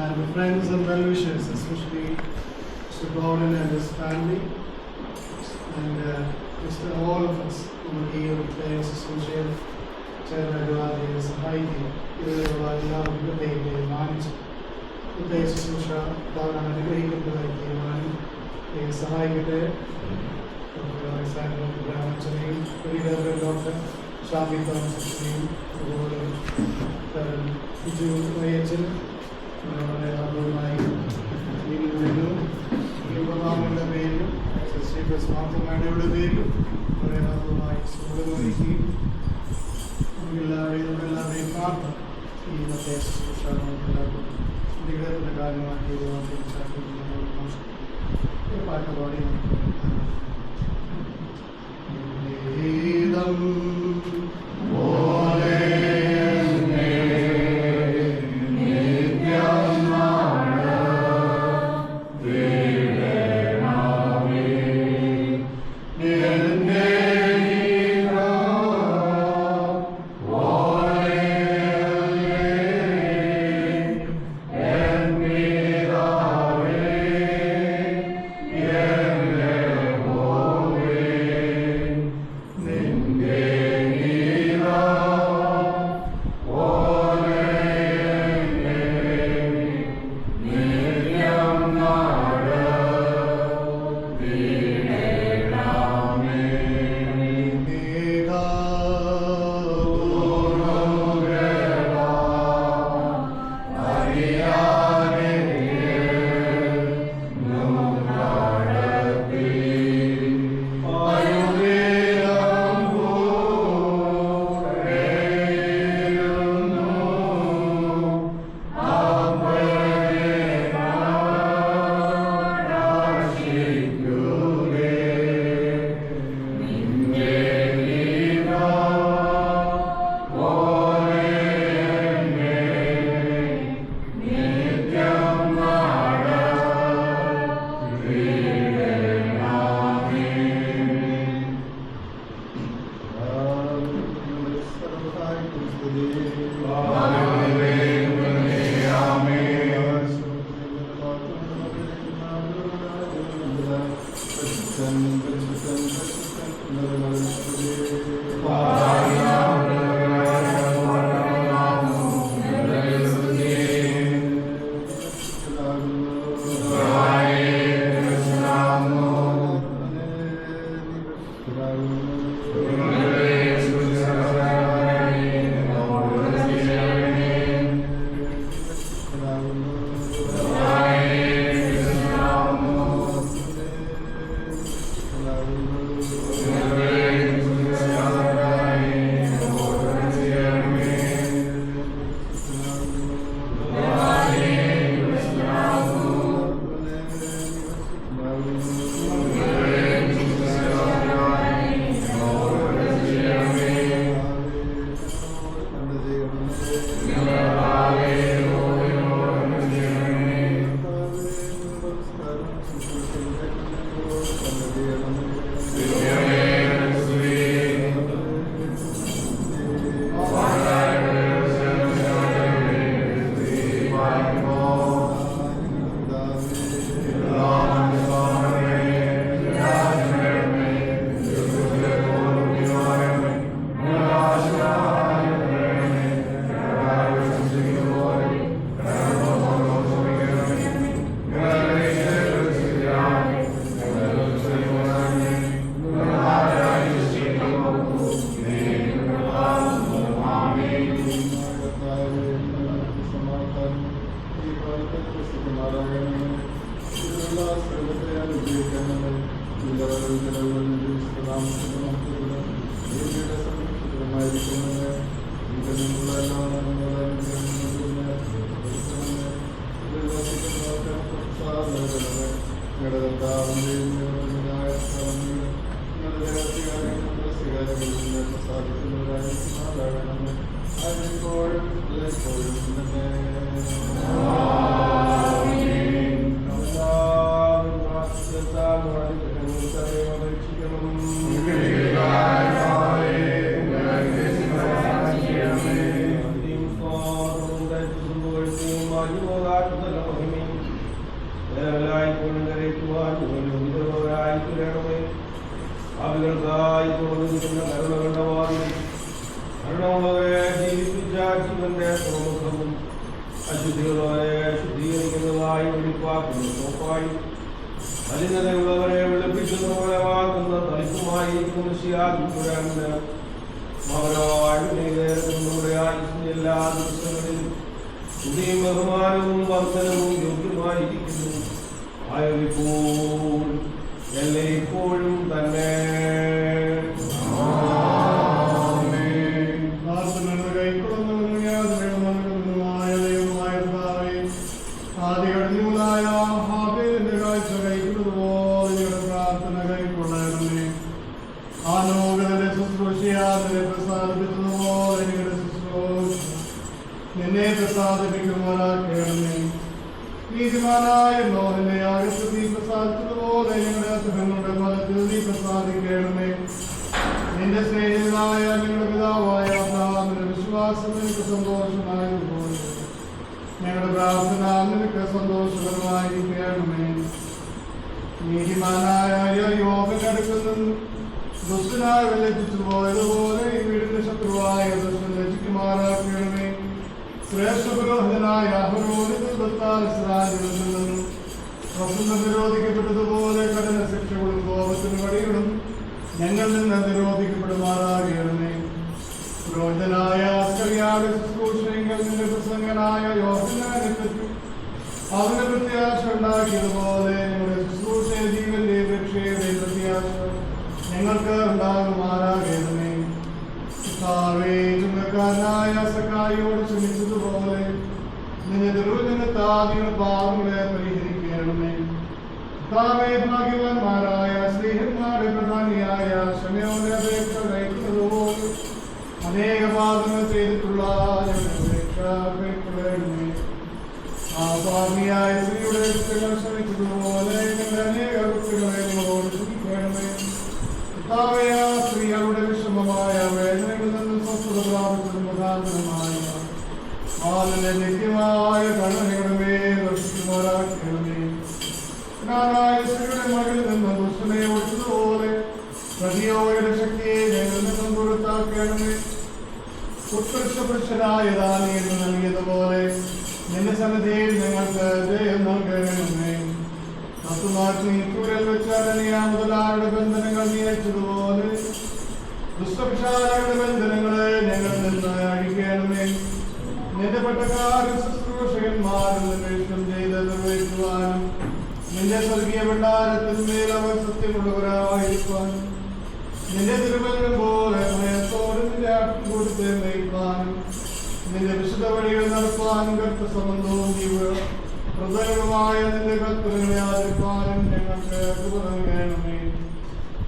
and friends and well-wishers, especially Mr. Gordon and his family, and all of us who are here with players associated, Chairman Sahayiki, Ilavala, Baby, Manage, the players associated, Dana, and the Greek Mani, Sahayiki, Dr. Shami Thomas, Biju, മാഞ്ഞു പോകാത്ത മഹിമയും വേറെല്ലായ്പ്പോഴും കരയ്ക്കുവാനുള്ളവരായി തുലരണമേ. ഭാവികൾക്കായി തുറന്നിരിക്കുന്ന കരുണകളുടെ വാതിൽ മരണമുള്ളവരെ ജീവിപ്പിച്ച ജീവന്റെ തുറമുഖവും അശുദ്ധിയുള്ളവരെ ശുദ്ധീകരിക്കുന്നതായി വെളിപ്പാക്കുന്ന സോപ്പായി മലിനതയുള്ളവരെ വെളുപ്പിക്കുന്ന പോലെവാക്കുന്ന തളിപ്പുമായിരിക്കുന്ന ശിയാകുരാന് മകനോടെ ആയുസിന്റെ എല്ലാ ദിവസങ്ങളിലും സ്തുതിയും ബഹുമാനവും വർദ്ധനവും യോഗ്യമായിരിക്കുന്നു. ആയതിപ്പോഴും എല്ലായ്പ്പോഴും തന്നെ. നിന്നെ പ്രസാദിപ്പിക്കുമാറാക്കണമേ. നീതിമാനായ നോഹനെ ആകത്ത് നീ പ്രസാദിച്ചതുപോലെ ഞങ്ങളുടെ അസുഖങ്ങളുടെ ഫലത്തിൽ നീ പ്രസാദിക്കണമേ. നിന്റെ സ്നേഹിതനായ ഞങ്ങളുടെ പിതാവായ അബ്രഹാമിന്റെ വിശ്വാസം നിനക്ക് സന്തോഷമായതുപോലെ ഞങ്ങളുടെ പ്രാർത്ഥന നിനക്ക് സന്തോഷകരമായിരിക്കണമേ. നീതിമാനായ യോബിന്റെ അടുക്കൽ നിന്ന് ദുഷ്ടനായ ലജ്ജിച്ചു പോയതുപോലെ ഈ വീടിന്റെ ശത്രുവായ ദുഷ്ടൻ ലജ്ജിക്കുമാറാക്കണമേ. ശ്രേഷ്ഠ പുരോഹിതനായ വസന്ത നിരോധിക്കപ്പെട്ടതുപോലെ കഠിന ശിക്ഷകളും കോപത്തിന് വടികളും ഞങ്ങളിൽ നിന്ന് നിരോധിക്കപ്പെടുമാറാകണമേ. പുരോഹിതനായ അസ്കറിയാട് ശുശ്രൂഷയെങ്കിൽ നിന്റെ പ്രസംഗനായ യോഹന്നാനെ പറ്റി അവന് പ്രത്യാശ ഉണ്ടാക്കിയതുപോലെ ഞങ്ങളുടെ ശുശ്രൂഷയെ ജീവന്റെ രക്ഷയുടെ പ്രത്യാശ ഞങ്ങൾക്ക് ഉണ്ടാകുമാറാകണമേ. ചുമക്കാരനായ സക്കായിയോട് ക്ഷമിച്ചതുപോലെ നിന്റെ ദുർജനത്താൽ പാവങ്ങളെ പരിഹരിക്കണമേ. ഭാഗ്യവാന്മാരായ സ്ത്രീഹന്മാരുടെ പ്രധാനിയായ ക്ഷമയോടെ അപേക്ഷ കഴിക്കുന്നതുപോലെ അനേക പാപങ്ങൾ ചെയ്തിട്ടുള്ള ഞങ്ങളുടെ ആ ഭാഗ്യയായ സ്ത്രീയുടെ കുറ്റങ്ങൾ ക്ഷമിച്ചതുപോലെ ഞങ്ങളുടെ അനേക കുട്ടികളെ നിങ്ങളോട് ക്ഷമിക്കണമേ. സ്ത്രീകളുടെ വിഷമമായ വേദനകളിൽ നിന്ന് സ്വസ്ഥത പ്രാപിച്ചതും പ്രധാനമായ ആളിലെ നിത്യമായ കരുണയുടെ മേൽ വർഷിക്കുമാറാക്കണമേ. സ്ത്രീയുടെ മകളിൽ നിന്ന് ദുഷ്ടനെ ഒഴിച്ചതുപോലെ പ്രതിയോയുടെ ശക്തിയെ ഞങ്ങളിൽ നിന്നും പുറത്താക്കണമേ. ഉത്കൃഷ്ടപുരുഷനായ ദാനിയേലിന് നൽകിയതുപോലെ നിന്റെ സന്നിധിയിൽ ഞങ്ങൾക്ക് ജയം നൽകണമേ. മുതലായുടെ ബന്ധനങ്ങൾ നീച്ചതുപോലെ ദുഷ്ടപിശാചുകളുടെ ബന്ധനങ്ങളെ ഞങ്ങളിൽ നിന്ന് അഴിക്കണമേ. നിന്റെ പട്ടക്കാരും ശുശ്രൂഷകന്മാരിൽ നിന്ന് ഇഷ്ടം ചെയ്ത് നിർവഹിക്കുവാനും നിന്റെ സ്വർഗീയ ഭണ്ഡാരത്തിന്മേൽ അവർ സത്യമുള്ളവരായിരിക്കാനും നിന്റെ തിരുവചനം പോലെ ഹൃദയത്തോടെ നിന്റെ ആട്ടിൻകൂട്ടത്തെ നയിക്കാനും നിന്റെ വിശുദ്ധ വഴികൾ നടത്താനും കർത്തസംബന്ധവും പ്രധാനമായ നിന്റെ കൽപ്പനകളെ ആചരിക്കാനും ഞങ്ങൾക്ക് കൃപ നൽകണമേ.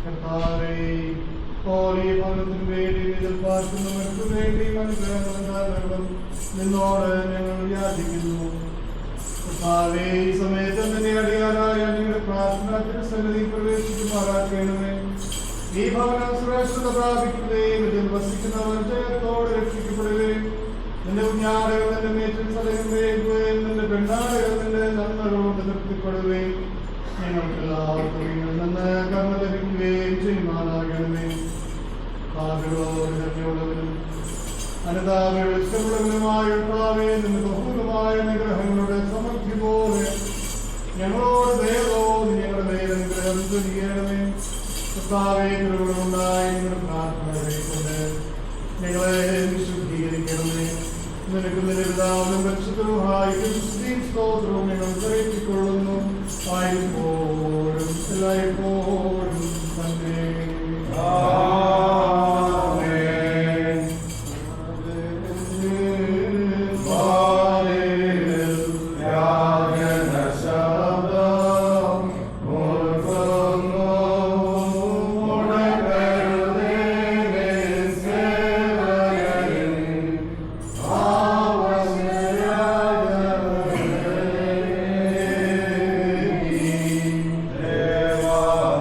കർത്താവേ, ഈ ഭവനത്തിനു വേണ്ടി ഇതിൽ പാർക്കുന്നവർക്ക് വേണ്ടി അനുഗ്രഹങ്ങളും നിന്നോട് ഞങ്ങൾ യാചിക്കുന്നു. കർത്താവേ, ഈ സമയത്ത് നിന്റെ അടിയാറായ നിങ്ങളുടെ പ്രാർത്ഥന തിരുസന്നിധി പ്രവേശിക്കുമാറാക്കണമേ. ഈ ഭവനം ശ്രേഷ്ഠത പ്രാപിക്കുകയും ഇതിൽ വസിക്കുന്നവർ ജയത്തോടെ രക്ഷിക്കപ്പെടുകയും നിന്റെ കുഞ്ഞാടുകൾ നിന്റെ മേറ്റിൽ സലയം വേകുകയും നിന്റെ പെണ്ണാടുകൾ നിന്റെ നന്മകളോട് നിർത്തിപ്പെടുകയും ഞങ്ങൾക്ക് എല്ലാവർക്കും നിന്ന് കർമ്മ ലഭിക്കുകയും ചെയ്യുമാറാകണമേ. ഭാവികളോടുള്ളവരും അനുതാപയുടെ ഇഷ്ടമുള്ളവരുമായ നിന്ന് ബഹുലമായ അനുഗ്രഹങ്ങളുടെ സമൃദ്ധി പോലെ ഞങ്ങളോട് ദയവോട് ഞങ്ങളുടെ മേൽ അനുഗ്രഹം ചൊരിയണമേ. ഉണ്ടായി നിങ്ങളുടെ പ്രാർത്ഥനകളെ കൊണ്ട് ഞങ്ങളെ വിശുദ്ധീകരിക്കണമേ. നിനക്ക് നിരവിധാനം പരിശുദ്ധവുമായി സ്തോത്രവും ഞങ്ങൾ ഗ്രഹിക്കൊള്ളുന്നു. ആയിപ്പോഴും എല്ലായ്പ്പോഴും തന്നെ. Deva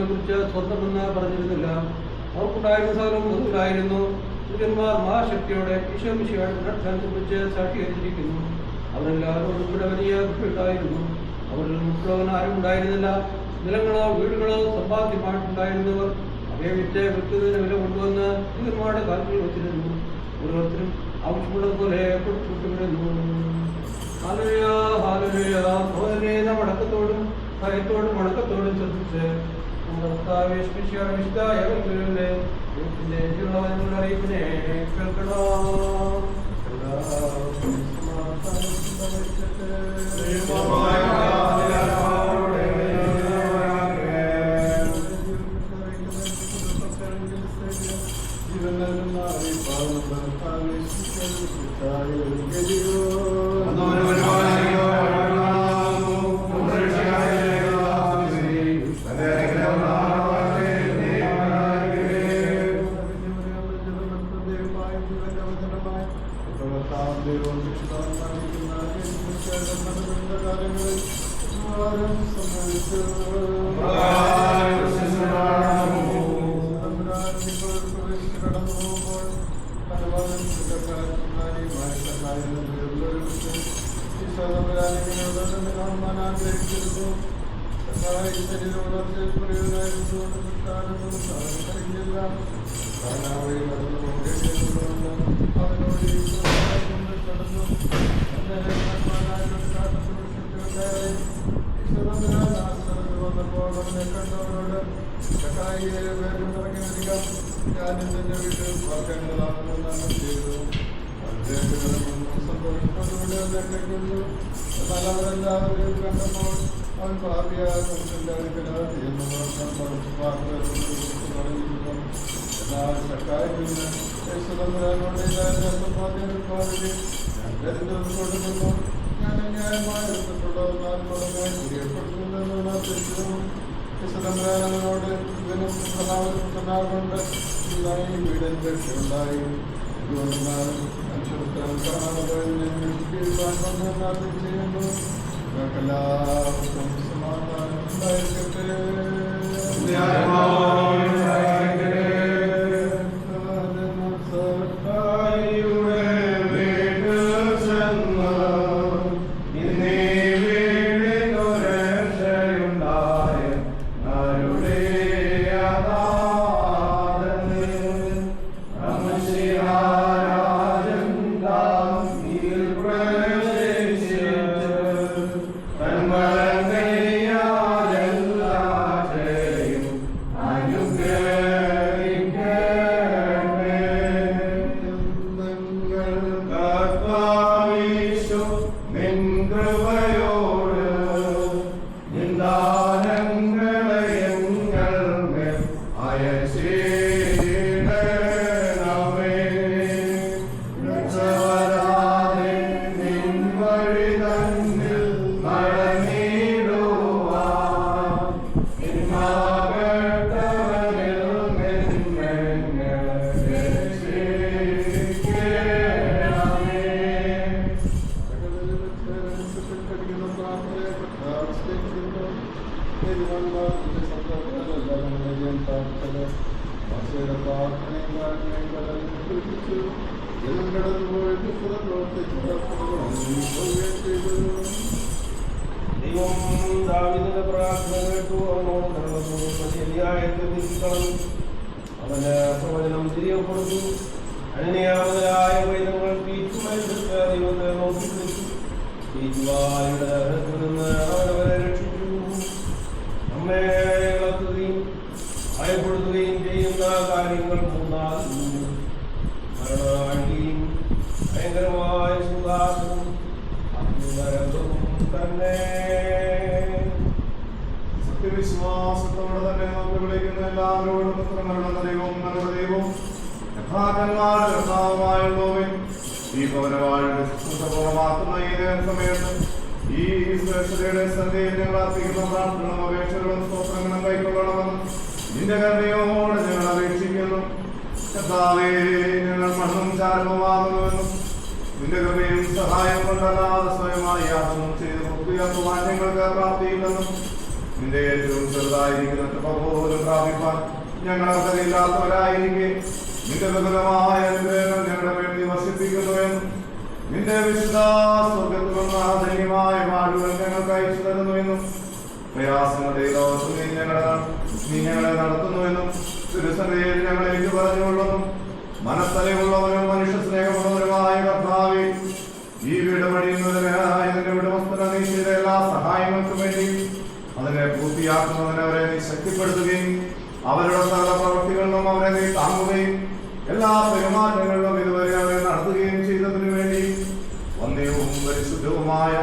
കുറിച്ച് സ്വന്തമെന്ന് പറഞ്ഞിരുന്നില്ല. അവർക്കുണ്ടായിരുന്ന സകലം മുതലായിരുന്നു. ദൂതന്മാർ മഹാശക്തിയോടെ ഈശോമിശിഹായുടെ പുനരുത്ഥാനത്തെ കുറിച്ച് സാക്ഷീകരിച്ചിരിക്കുന്നു. അവരെല്ലാവരും ഇവിടെ വലിയ ഉണ്ടായിരുന്നു. അവരിൽ മുക്കുള്ളവൻ ആരും ഉണ്ടായിരുന്നില്ല. നിലങ്ങളോ വീടുകളോ സമ്പാദ്യമായിട്ടുണ്ടായിരുന്നവർ അവയെ വിറ്റ് വിൽക്കുന്നതിന് വില കൊണ്ടുവന്ന് ദൂതന്മാരുടെ കാൽക്കൽ വെച്ചിരുന്നു. ഓരോരുത്തരും ആവശ്യമുള്ളതുപോലെ കൊടുത്തുവിടുന്നു. ഹാലലുയ ഹാലലുയ. സഹോദരനെ മടക്കത്തോടും ഭയത്തോടും മടക്കത്തോടും ശ്രദ്ധിച്ച് അറിയിപ്പിനെ കേൾക്കണോ. ഭയങ്കരമായ സുദാസനും അഗ്നിനരകവും തന്നെ. സത്യവിശ്വാസത്തോടെ തന്നെ നമുക്ക് വിളിക്കുന്ന എല്ലാവരോടും പുത്രങ്ങളുടെ ദൈവവും നമ്മുടെ ദൈവവും യഥാർത്ഥന്മാരുടെ കർത്താവുമായുള്ളവൻ ഈ പൗരവാഴുടെ ശുശ്രൂഷപൂർണ്ണമാക്കുന്ന ഈ സമയത്ത് ഈ ശ്രേഷ്ഠതയുടെ സന്ധ്യയിൽ ഞങ്ങൾ അർപ്പിക്കുന്ന പ്രാർത്ഥനകളും അപേക്ഷകളും സ്തോത്രങ്ങളും കൈക്കൊള്ളണമെന്ന് നിന്റെ കരുണയോടെ ഞങ്ങൾ അപേക്ഷിക്കുന്നു. കർത്താവേ, ഞങ്ങൾ മണ്ണും ചാരവുമാകുന്നുവെന്നും നിന്റെ കൃപയും സഹായം കൊണ്ടല്ലാതെ സ്വയമായി യാതൊന്നും ചെയ്ത് പൂർത്തിയാക്കുവാൻ ഞങ്ങൾക്ക് പ്രാപ്തിയില്ലെന്നും നിന്റെ ഏറ്റവും ചെറുതായിരിക്കുന്ന കൃപ പോലും പ്രാപിപ്പാൻ ഞങ്ങൾ അർഹതയില്ലാത്തവരായിരിക്കെ നിന്റെ വിപുലമായ അനുഗ്രഹങ്ങൾ ഞങ്ങളുടെ വേണ്ടി വസിപ്പിക്കുന്നുവെന്നും നിന്റെ വിശുദ്ധ സ്വർഗത്തിലുള്ള ധന്യമായ വാഴുകൾ ഞങ്ങൾക്ക് അയച്ചു തരുന്നുവെന്നും പ്രയാസങ്ങളുടെ ലോകത്ത് നീ ഞങ്ങളെ നടത്തുന്നുവെന്നും തിരുസഭയിൽ ഞങ്ങളെ ഏറ്റുപറഞ്ഞുകൊള്ളുന്നു. മനസ്സലയുള്ളവരും മനുഷ്യ സ്നേഹമുള്ളവരുമായ കർത്താവേ, ഈ വീട് പണിയുന്നതിനായി നിന്റെ ഉടമസ്ഥന നീ ചെയ്ത എല്ലാ സഹായങ്ങൾക്കും വേണ്ടി അതിനെ പൂർത്തിയാക്കുന്നതിന് അവരെ നീ ശക്തിപ്പെടുത്തുകയും അവരുടെ സകല പ്രവൃത്തികളിലും അവരെ നീ താങ്ങുകയും എല്ലാ പെരുമാറ്റങ്ങളിലും ഇതുവരെ അവരെ നടത്തുകയും ചെയ്തതിനു വേണ്ടി വന്യവും പരിശുദ്ധവുമായ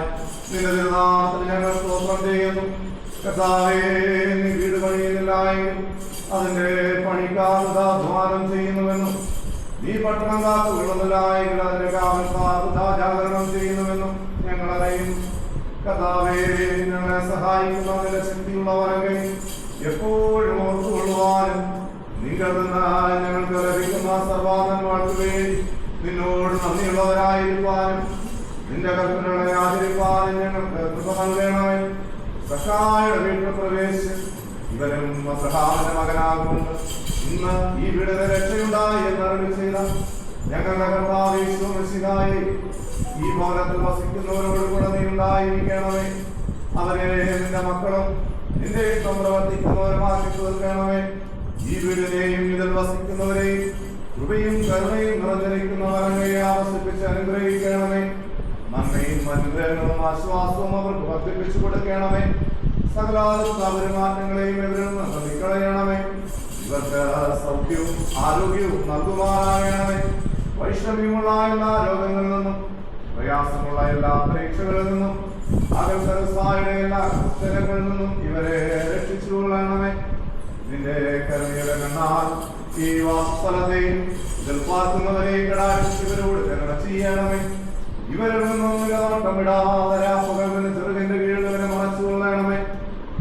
നിന്റെ തിരുനാമത്തിൽ ഞങ്ങൾ സ്തോത്രം ചെയ്യുന്നു. കർത്താവേ, നീ വീട് പണിയുന്നില്ലായെങ്കിൽ അതിന്റെ പണിക്കാർദ്ധാധ്വാനം ചെയ്യുന്നുവെന്നും നീ പട്ടണം കാത്തുകൊള്ളുന്നില്ലായെങ്കിൽ അതിന്റെ കാവൽക്കാർദ്ധാജാഗരണം ചെയ്യുന്നുവെന്നും ഞങ്ങൾ അറിയുന്നു. കർത്താവേ, ഞങ്ങളെ സഹായിക്കുന്ന നിന്റെ ശക്തിയുള്ളവരെ എപ്പോഴും ഓർത്തുകൊള്ളുവാനും നിങ്ങൾ നിന്നായി ഞങ്ങൾക്ക് ലഭിക്കുന്ന സർവാധന്മാർക്ക് വേണ്ടി നിന്നോട് നന്ദിയുള്ളവരായിരിക്കാനും നിന്റെ കൽപ്പനകളെ ആചരിക്കാനും ഞങ്ങൾക്ക് കൃപ നൽകണമേ. സഖായുടെ വീട്ടിൽ പ്രവേശിച്ച് ഇവരും അബ്രഹാമിന്റെ മകനാകുകൊണ്ട് ഇന്ന് ഈ വീടിന് രക്ഷയുണ്ടായി എന്നറിവ് ചെയ്ത ഞങ്ങളുടെ കർത്താവ് യേശു മിശിഹായേ, ഈ ഭവനത്തിൽ വസിക്കുന്നവരോട് കൂടെ നീ ഉണ്ടായിരിക്കണമേ. അവരെ നിന്റെ മക്കളും നിന്റെ ഇഷ്ടം പ്രവർത്തിക്കുന്നവരുമാക്കി തീർക്കണമേ. ഈ വീടിനെയും ഇതിൽ വസിക്കുന്നവരെയും കൃപയും കരുണയും നിറഞ്ഞിരിക്കുന്നവരെ ആവസിപ്പിച്ച് അനുഗ്രഹിക്കണമേ. നന്മയും അനുഗ്രഹങ്ങളും ആശ്വാസവും അവർക്ക് വർദ്ധിപ്പിച്ചു കൊടുക്കണമേ. സകല പെരുമാറ്റങ്ങളെയും ഇവരിൽ നിന്ന് നീക്കളയണമേ. ഇവർക്ക് സൗഖ്യവും ആരോഗ്യവും നൽകുമാറാകണമേ. വൈഷമ്യമുള്ള എല്ലാ രോഗങ്ങളിൽ നിന്നും പ്രയാസമുള്ള എല്ലാ പരീക്ഷകളിൽ നിന്നും അകൽസരസായുടെ എല്ലാ സ്ഥലങ്ങളിൽ നിന്നും ഇവരെ രക്ഷിച്ചു കൊള്ളണമേ. നിന്റെ കരുണയുടെ കണ്ണാൽ ഈ വാസസ്ഥലത്തെയും ഇതിൽ പാർക്കുന്നവരെയും കടാക്ഷിച്ച് ഇവരോട് കരുണ ചെയ്യണമേ. ഇവരിൽ നിന്നും നിലനോട്ടമിടാതെ രാപ്പകലിന് ചെറുകിന്റെ കീഴിൽ ഇവരെ മറച്ചു കൊള്ളണമേ.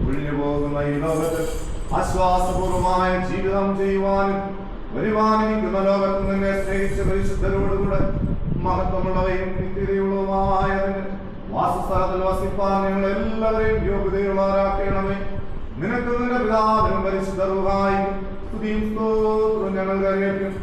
ഒഴിഞ്ഞു പോകുന്ന ഈ ലോകത്തിൽ ആശ്വാസപൂർവമായ ജീവിതം ചെയ്യുവാനും വരുവാനിരിക്കുന്ന ലോകത്ത് നിന്നെ സ്നേഹിച്ച പരിശുദ്ധരോടുകൂടെ മഹത്വമുള്ളവയും നിത്യതയുള്ളതുമായ വാസസ്ഥലത്തിൽ വസിപ്പാൻ ഞങ്ങൾ എല്ലാവരെയും യോഗ്യതയുള്ളവരാക്കണമേ. നിനക്ക് നിന്റെ പിതാവിനും പരിശുദ്ധ റൂഹായി സ്തുതിയും സ്തോത്രവും ഞങ്ങൾ കരയറ്റും.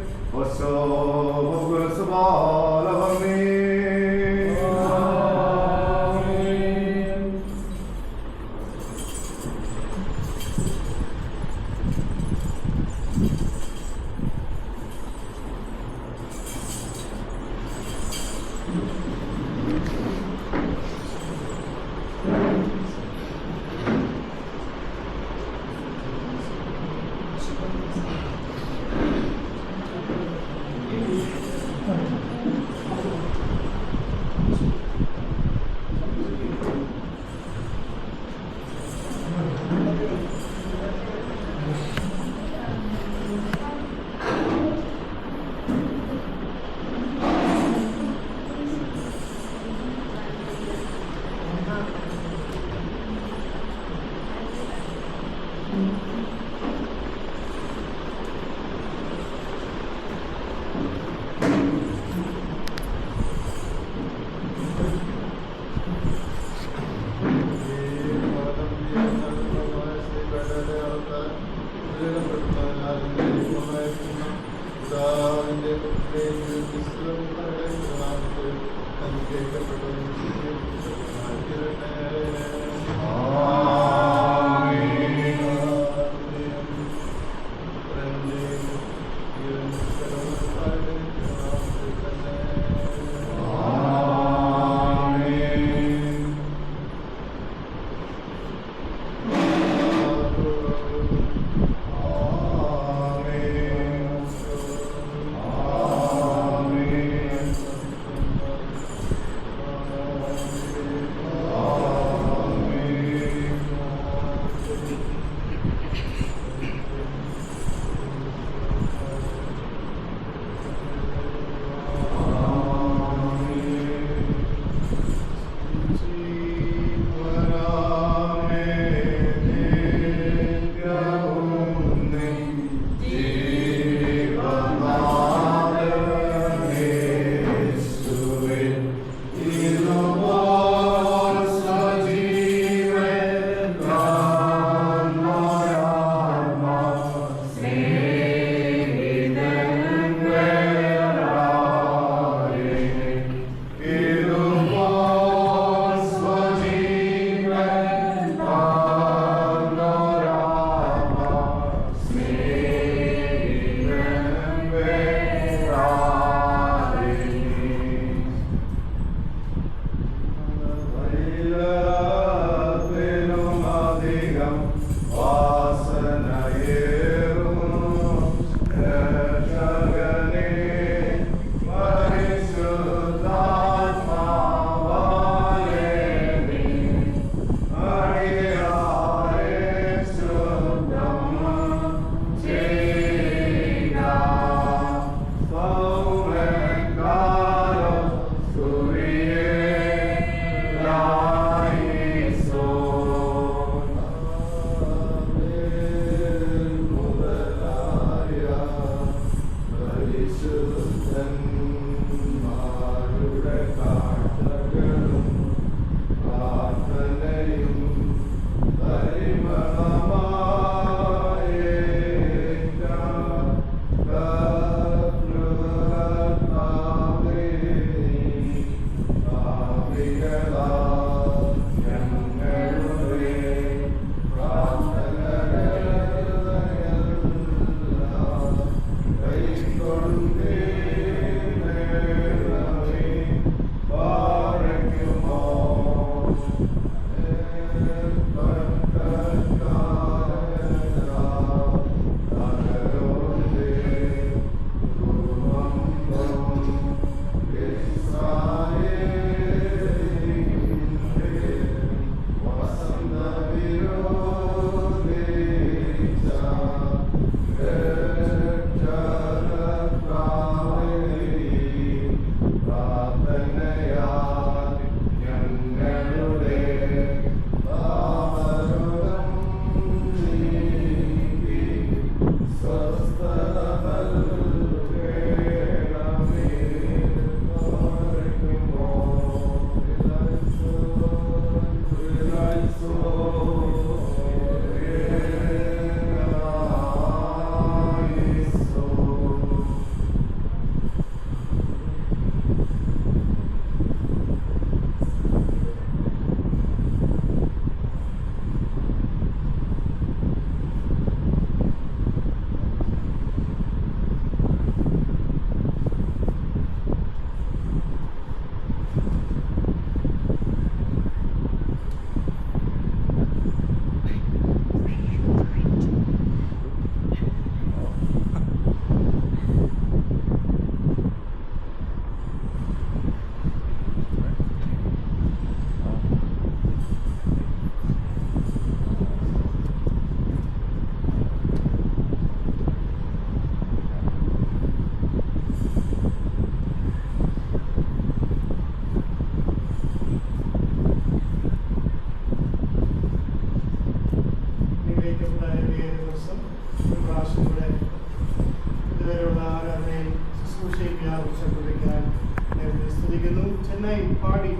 ചെന്നൈ പാടി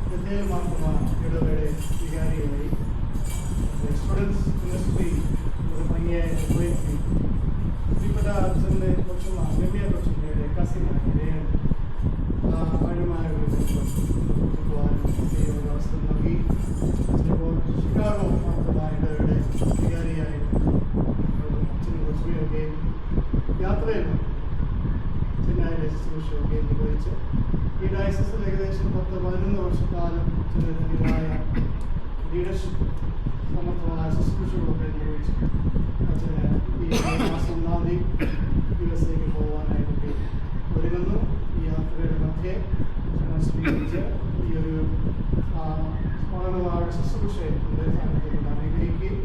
ബത്തേൽ ഇടവേളെ വികാരിയായി സ്റ്റുഡൻസ് യൂണിവേഴ്സിറ്റി ഒരു ഭംഗിയായി നിർവഹിച്ചു. ശ്രീപ്പെട്ട അച്ഛൻ്റെ കൊച്ചുമാർ രമ്യ കൊച്ചുമ്മയുടെ കസിനായി ആഴമായ ഒരു അവസ്ഥ നൽകി. ചിലപ്പോൾ ഷിക്കാഗോ മാത്രമായ ഇടവേളെ വികാരിയായി അച്ഛനും കൊച്ചുമയൊക്കെ യാത്രയിൽ ചെന്നൈയിലെ ശുശ്രൂഷയൊക്കെ നിർവഹിച്ച് ഈ ഡയസിസിൽ ഏകദേശം 10-11 വർഷക്കാലം ചിലതിൻ്റെതായ ലീഡർഷിപ്പ് സമർത്ഥമായ ശുശ്രൂഷകളൊക്കെ നിർവഹിച്ചു. അച്ഛന് ഈ മാസം 1 ദിവസത്തേക്ക് പോകാനായിട്ടൊക്കെ ഒരുങ്ങുന്നു. ഈ യാത്രയുടെ മധ്യേ സ്വീകരിച്ച് ഈ ഒരു സ്മരണമായ ശുശ്രൂഷയെ എൻ്റെ സാന്നിധ്യത്തിൽ അനുഗ്രഹിക്കുകയും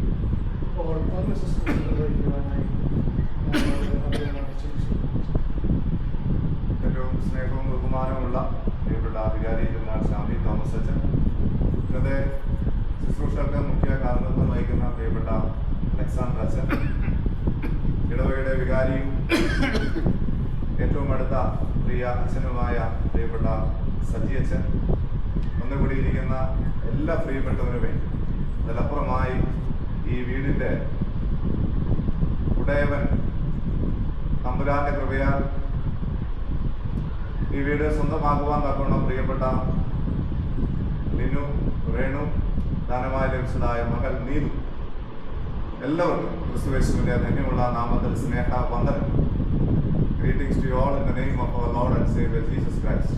ഇപ്പോൾ പല ശുശ്രൂഷ നിർവഹിക്കുവാനായി ഏറ്റവും സ്നേഹവും ബഹുമാനവുമുള്ള പ്രിയപ്പെട്ട വികാരി ജനറൽ ശാന്തി തോമസ് അച്ഛൻ, ഇന്നത്തെ ശുശ്രൂഷകൾക്ക് മുഖ്യ കാരണത്വം വഹിക്കുന്ന പ്രിയപ്പെട്ട അലക്സാണ്ടർ അച്ഛൻ, ഇടവകയുടെ വികാരിയും ഏറ്റവും അടുത്ത പ്രിയ അച്ഛനുമായ പ്രിയപ്പെട്ട സജി അച്ഛൻ, ഒന്നുകൂടിയിരിക്കുന്ന എല്ലാ പ്രിയപ്പെട്ടവരുമേ, അതിലപ്പുറമായി ഈ വീടിൻ്റെ ഉടയവൻ തമ്പുരാന്റെ കൃപയാൽ ഈ വീട് സ്വന്തമാക്കുവാൻ തക്കവണ്ണം പ്രിയപ്പെട്ട ലിനു, രേണു, ദാനമായി ലഭിച്ചതായ മകൾ നീതു, എല്ലാവർക്കും ക്രിസ്തുയേശുവിന്റെ ധന്യമുള്ള നാമത്തിൽ സ്നേഹ വന്ദനം. Greetings to you all in the name of our Lord and Savior Jesus Christ.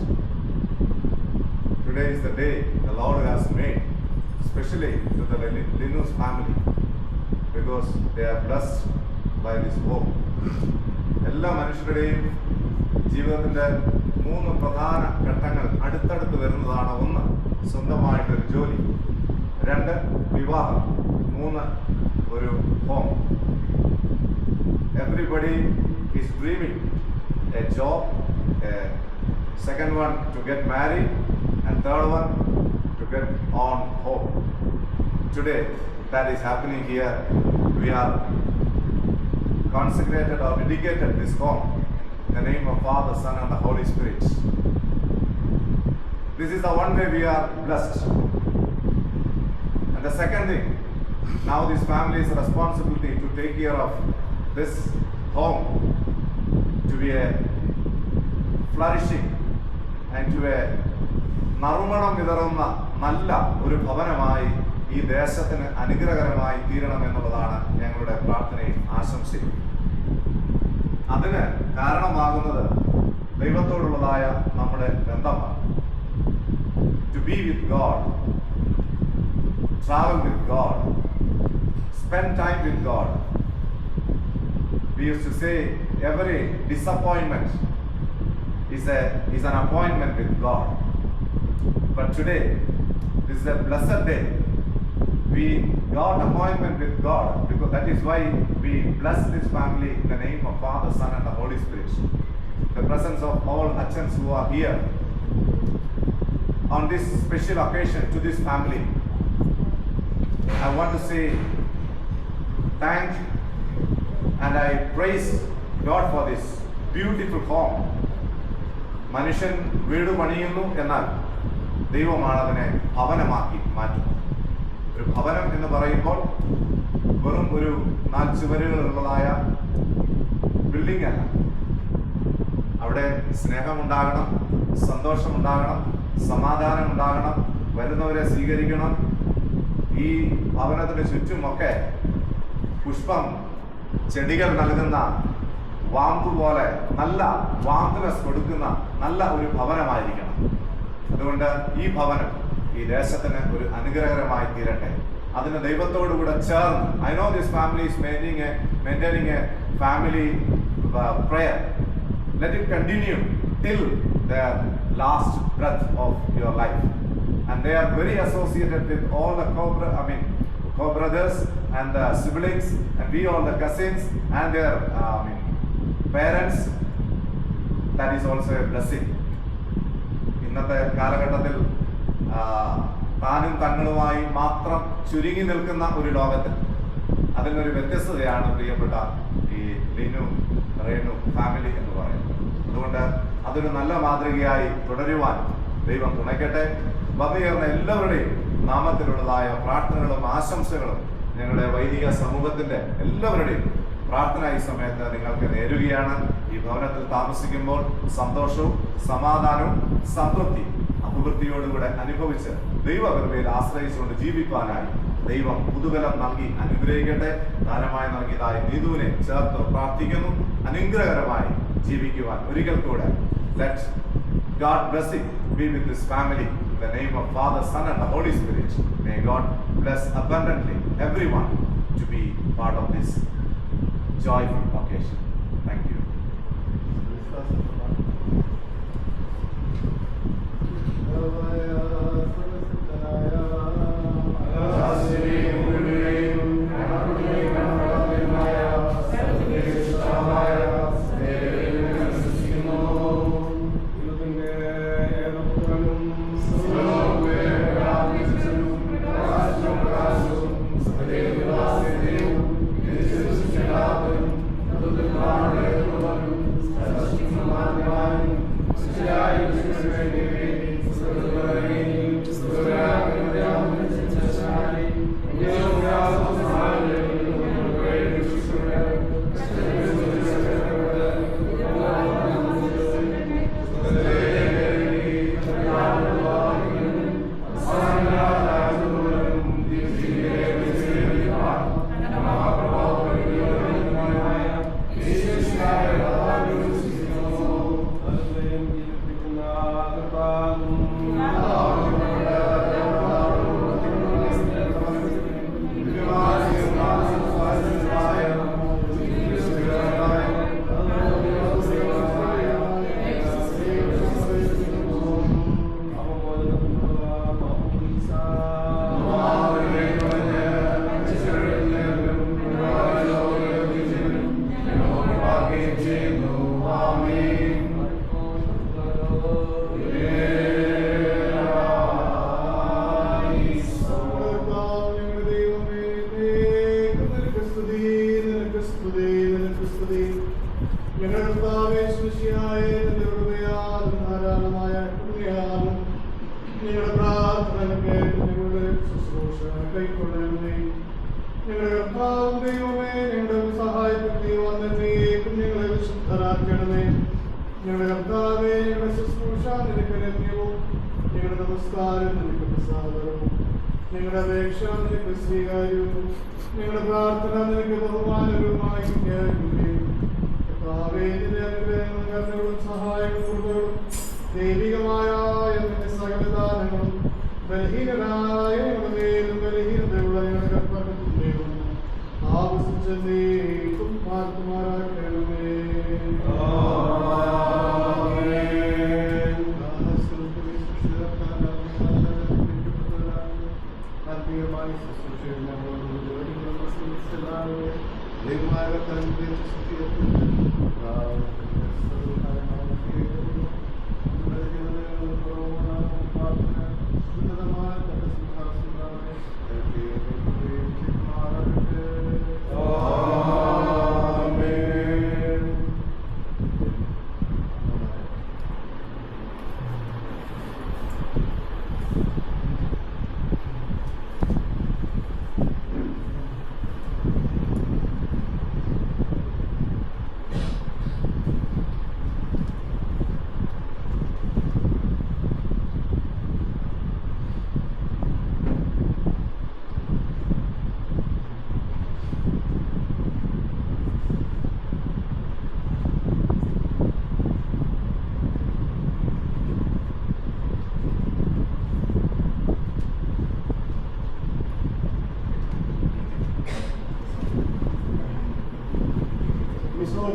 Today is the day the Lord has made, especially to the Linu's family, because they are blessed by this hope. എല്ലാ മനുഷ്യരുടെയും ജീവിതത്തിൻ്റെ 3 പ്രധാന ഘട്ടങ്ങൾ അടുത്തടുത്ത് വരുന്നതാണ്. 1, സ്വന്തമായിട്ടൊരു ജോലി; 2, വിവാഹം; 3, ഒരു home. Everybody is dreaming a job, a second one to get married, and third one to get on home. Today that is happening here. We are consecrated or dedicated this home in the name of Father, Son and the Holy Spirit. This is the one way we are blessed. And the second thing, now this family's responsibility to take care of this home to be a flourishing and to a നറുമണം വിതറുന്ന നല്ല ഒരു ഭവനമായി ഈ ദേശത്തിന് അനുഗ്രഹകരമായി തീരണമെന്നുള്ളതാണ് ഞങ്ങളുടെ പ്രാർത്ഥനയും ആശംസയും. അതിന് കാരണമാകുന്നത് ദൈവത്തോടുള്ളതായ നമ്മുടെ ബന്ധമാണ്. To be with God, travel with God, spend time with God. We used to say every disappointment is an appointment with God. But today, this is a blessed day. We got appointment with God, because that is why we bless this family in the name of Father, Son and the Holy Spirit. The presence of all Achans who are here on this special occasion to this family, I want to say thank and I praise God for this beautiful home. മനുഷ്യൻ വീട് പണിയുന്നു, എന്നാൽ ദൈവമാണ് അതിനെ ഭവനമാക്കി മാറ്റുന്നത്. ഒരു ഭവനം എന്ന് പറയുമ്പോൾ വെറും ഒരു 4 ചുവരുകളുള്ളതായ ബിൽഡിംഗ് അല്ല. അവിടെ സ്നേഹമുണ്ടാകണം, സന്തോഷമുണ്ടാകണം, സമാധാനം ഉണ്ടാകണം, വരുന്നവരെ സ്വീകരിക്കണം. ഈ ഭവനത്തിന് ചുറ്റുമൊക്കെ പുഷ്പം, ചെടികൾ നൽകുന്ന വാമ്പ് പോലെ നല്ല വാമ്പിനെസ് കൊടുക്കുന്ന നല്ല ഒരു ഭവനമായിരിക്കണം. അതുകൊണ്ട് ഈ ഭവനം ഈ ദേശത്തിന് ഒരു അനുഗ്രഹകരമായി തീരട്ടെ. അതിന് ദൈവത്തോടുകൂടെ ചേർന്ന്, I know this family is maintaining A family prayer. Let it continue till their last breath of your life. And they are very associated with all the co-brothers and the siblings, and we all the cousins and their parents. That is also a blessing. ഇന്നത്തെ കാലഘട്ടത്തിൽ താനും തങ്ങളുമായി മാത്രം ചുരുങ്ങി നിൽക്കുന്ന ഒരു ലോകത്തിൽ അതിനൊരു വ്യത്യസ്തതയാണ് പ്രിയപ്പെട്ട ഈ ലിനു, റേണു ഫാമിലി എന്ന് പറയുന്നത്. അതുകൊണ്ട് അതൊരു നല്ല മാതൃകയായി തുടരുവാൻ ദൈവം തുണയ്ക്കട്ടെ. വന്നുചേർന്ന എല്ലാവരുടെയും നാമത്തിലുള്ളതായ പ്രാർത്ഥനകളും ആശംസകളും ഞങ്ങളുടെ വൈദിക സമൂഹത്തിന്റെ എല്ലാവരുടെയും പ്രാർത്ഥന ഈ സമയത്ത് നിങ്ങൾക്ക് നേരുകയാണ്. ഈ ഭവനത്തിൽ താമസിക്കുമ്പോൾ സന്തോഷവും സമാധാനവും സംതൃപ്തി അഭിവൃദ്ധിയോടുകൂടെ അനുഭവിച്ച് ദൈവകൃപയിൽ ആശ്രയിച്ചുകൊണ്ട് ജീവിക്കാനായി ദൈവം പുതുബലം നൽകി അനുഗ്രഹിക്കട്ടെ. ദാനമായി നൽകിയതായി നീതുവിനെ ചേർത്ത് പ്രാർത്ഥിക്കുന്നു. അനുഗ്രഹകരമായി ജീവിക്കുവാൻ ഒരിക്കൽ കൂടെ let God blessing be with this family in the name of Father, Son and the Holy Spirit. May God bless abundantly everyone to be part of this joyful occasion. Thank you.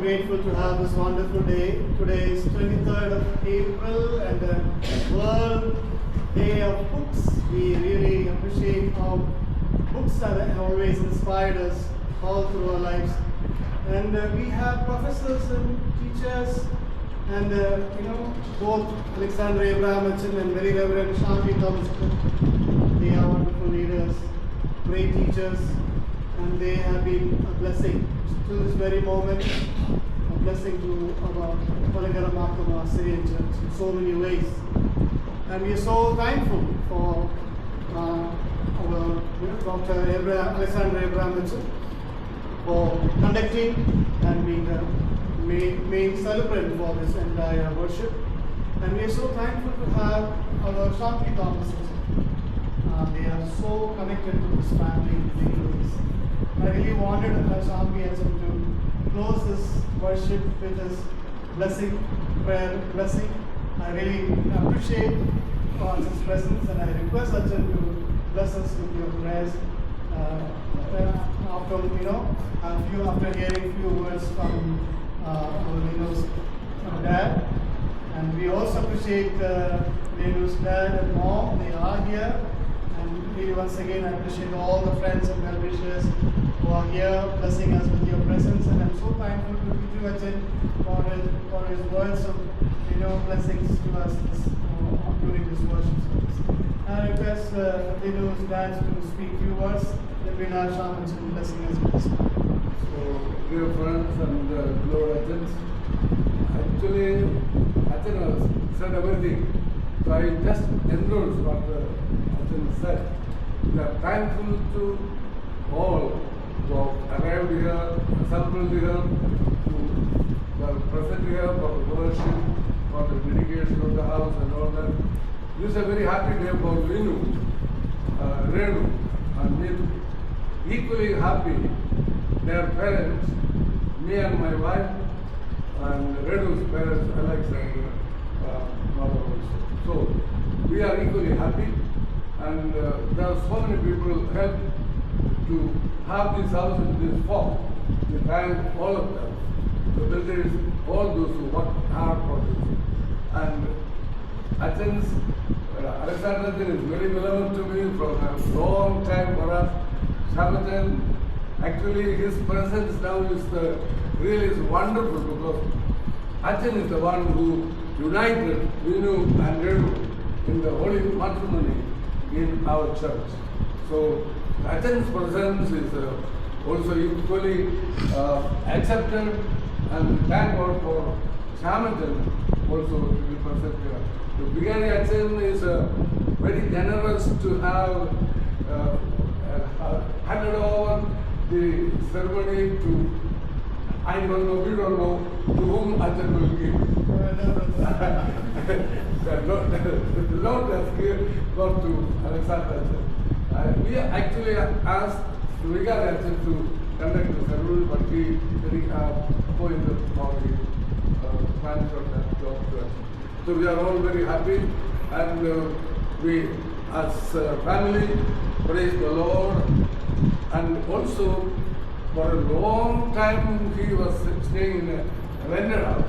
Grateful to have this wonderful day. Today is 23rd of April and the World Day of Books. We really appreciate how books have always inspired us all through our lives. And we have professors and teachers and both Alexander Abrahamachan and Very Reverend Shanti Thomas. They are wonderful leaders, great teachers, and they have been a blessing to this very moment, a blessing to our Palagara Makama Syrian Church in so many ways. And we are so thankful for our Dr. Alexander Abraham Mitchell for conducting and being the main celebrant for this entire worship. And we are so thankful to have our Shanti Thomas. They are so connected to this family. I really wanted Shanti to close this worship with his blessing, prayer blessing. I really appreciate his presence, and I request Achan to bless us with your prayers. After hearing few words from Lenu's dad, and we also appreciate Lenu's dad and mom. They are here, and really once again I appreciate all the friends and well-wishers who are here blessing us with your presence. And I'm so thankful to Pitu Achan for his words of blessings to us during this worship service. I request Lenu's dad to speak few words. Then we'll have Shaman blessing us with this. So, dear friends and Lord Agents, actually, Achan has said everything. So I just endorse what Achan said. We are thankful to all who have arrived here, assembled here, who are present here for the worship, for the dedication of the house and all that. This is a very happy day for Lenu, Renu, and Neetu. Equally happy, their parents, me and my wife, and Renu's parents, Alex and mother also. So we are equally happy, and there are so many people who helped to have this house in this form. We thank all of them, the builders, all those who worked hard for this. And Achan's Alexander is very beloved to me from a long time for us. Shamatan, actually his presence now is really is wonderful, because Achan is the one who united Lenu and Renu in the holy matrimony in our church. So Achan's presence is also equally accepted, and thank God for Shamatan also to be present here. The Brigadier Achan is very generous to have handed over the ceremony to, I don't know, we don't know to whom Achan will give. The Lord has gone to Alexander Achan. We actually asked Brigadier Achan to conduct the ceremony, but we appointed for the manager of that job to us. So we are all very happy, and we as a family praise the Lord. And also for a long time he was staying in a rented house,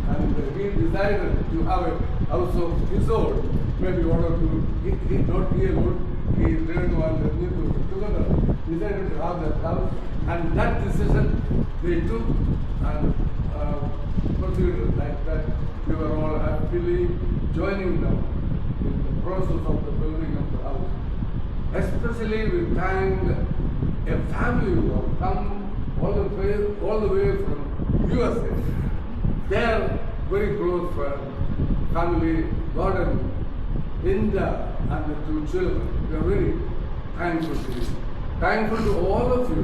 and he decided to have a house of his own, maybe one or two. He not he alone, he Renu and Neetu together decided to have that house, and that decision they took and proceeded like that. We were all happily joining them in the process of the building of the house. Especially we thank a family who have come all the way from USA. They are very close friends, family, Gordon, Linda, and the two children. We are very thankful to you. Thankful to all of you,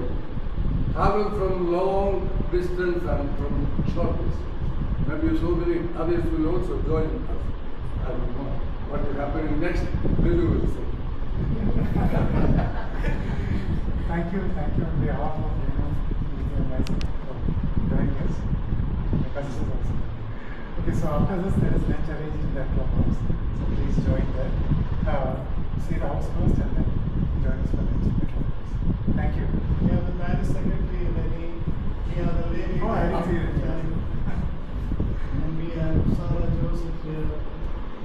travel from long distance and from short distance. Maybe so many others will also join us. I don't know what is happening next. Maybe we will see. Thank you on behalf of myself for joining us. My cousins also. Okay, so after this there is lunch arranged in that clubhouse. So please join there. See the house first and then join us for lunch in the clubhouse. Thank you. We have the parish secretary, Lenny. We have the lady. Oh, I didn't see it. And we have Sarah Joseph here.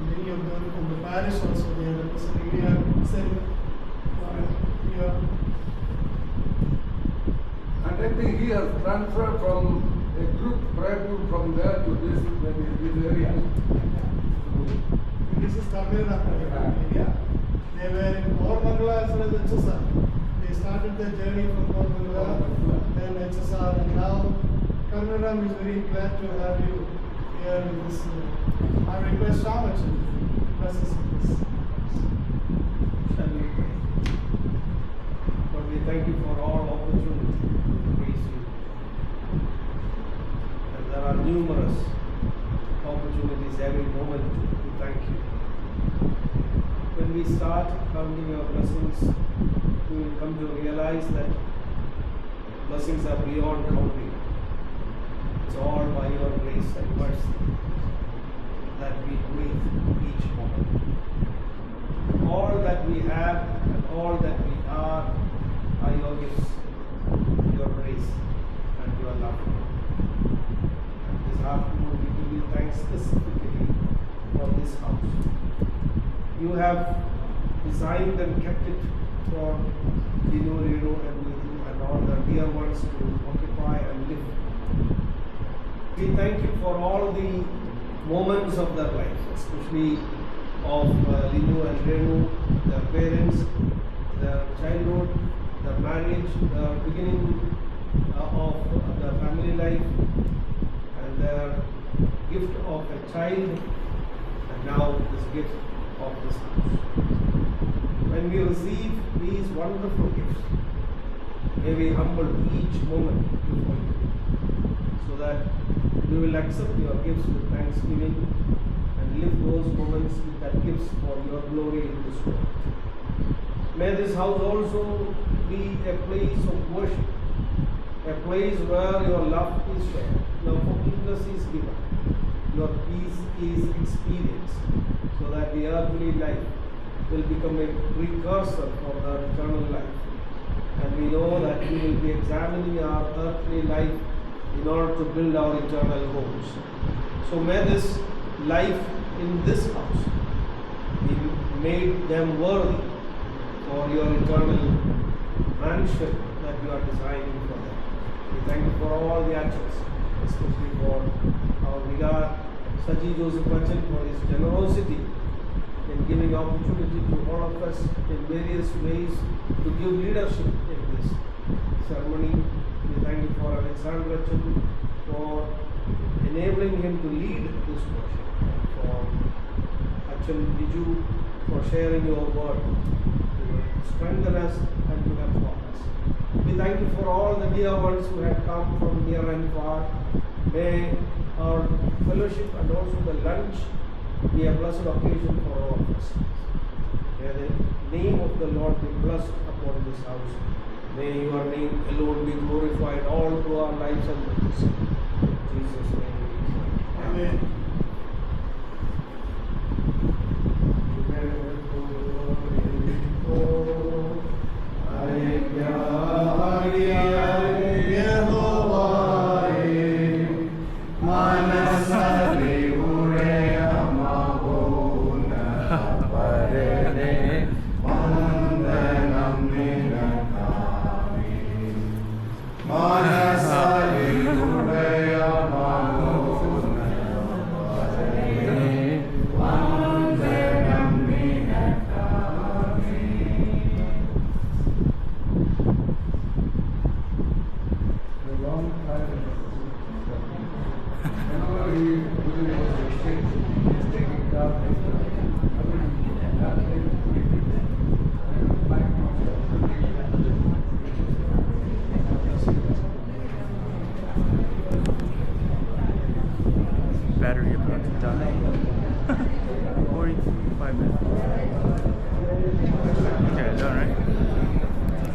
Many of them from the parish also they are representing. We have sent here. And I think he has transferred from a group, prayer group from there to this area. This is Karnira area. They were in Ormangala as well as HSR. They started their journey from Ormangala, then HSR, and now Karnira is very glad to have you here in this. I request Shamachi bless us with this. Shall we pray? Lord, we thank you for all opportunity to praise you. And there are numerous opportunities every moment to thank you. When we start counting your blessings, we will come to realize that blessings are beyond counting. It's all by your grace and mercy that we breathe each moment. All that we have and all that we are your gifts, your grace and your love. And this afternoon we give you thanks specifically for this house. You have designed and kept it for Renu and all the dear ones to occupy and live. We thank you for all the moments of their life, especially of Linu and Renu, their parents, their childhood, their marriage, the beginning of their family life, and their gift of a child, and now this gift of this house. When we receive these wonderful gifts, may we humble each moment before you, so that we will accept your gifts with thanksgiving and live those moments with that gifts for your glory in this world. May this house also be a place of worship, a place where your love is shared, your forgiveness is given, your peace is experienced, so that the earthly life will become a precursor for the eternal life. And we know that we will be examining our earthly life in order to build our eternal homes. So may this life in this house be made them worthy for your eternal mansion that you are designing for them. We thank you for all the actions, especially for our regard Saji Joseph Bachchan for his generosity in giving opportunity to all of us in various ways to give leadership in this ceremony. We thank you for Alexander Bachchan for enabling him to lead this worship, for Achan Biju for sharing your word to strengthen us and to help us. We thank you for all the dear ones who have come from near and far. May our fellowship and also the lunch be a blessed occasion for all of us. May the name of the Lord be blessed upon this house. May your name alone be glorified all through our lives and lives. In Jesus' name we pray. Amen. Battery about to die. 45 minutes.